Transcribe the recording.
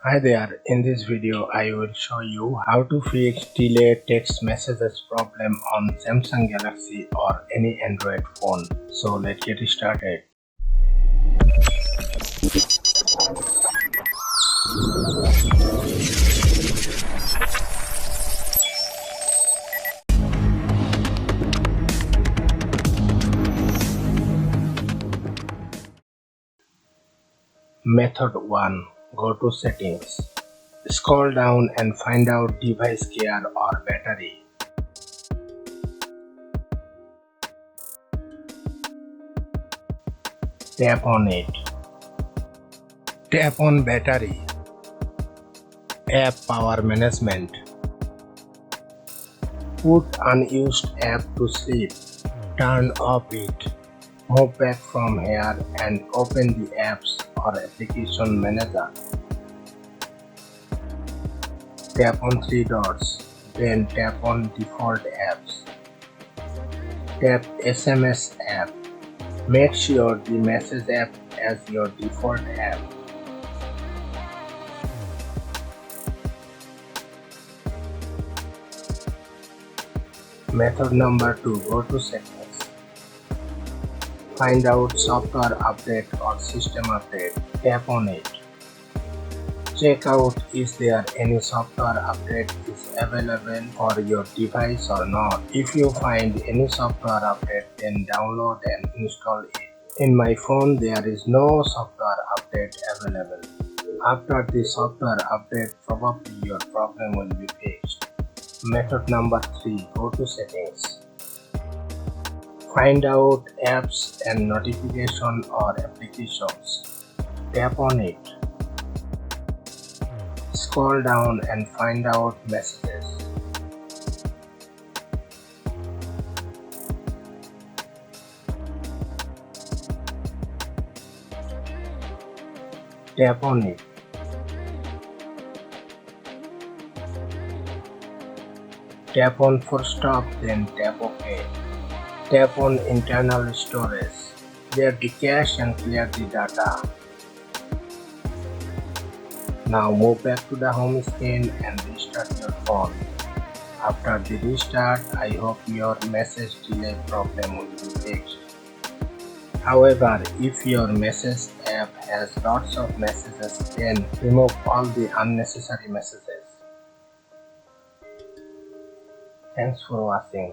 Hi there, in this video I will show you how to fix delayed text messages problem on Samsung Galaxy or any Android phone. So let's get started. Method 1. Go to settings. Scroll down and find out device care or battery. Tap on it. Tap on battery. App power management. Put unused app to sleep. Turn off it. Move back from here and open the apps or application manager. Tap on three dots, then tap on default apps. Tap SMS app. Make sure the message app as your default app. Method number 2. Go to settings. Find out software update or system update. Tap on it. Check out is there any software update is available for your device or not. If you find any software update, then download and install it. In my phone there is no software update available. After the software update, probably your problem will be fixed. Method number 3. Go to settings. Find out apps and notification or applications. Tap on it. Scroll down and find out messages. Tap on it. Tap on full stop, then tap OK. Tap on internal storage. Clear the cache and clear the data. Now move back to the home screen and restart your phone. After the restart, I hope your message delay problem will be fixed. However, if your message app has lots of messages, then remove all the unnecessary messages. Thanks for watching.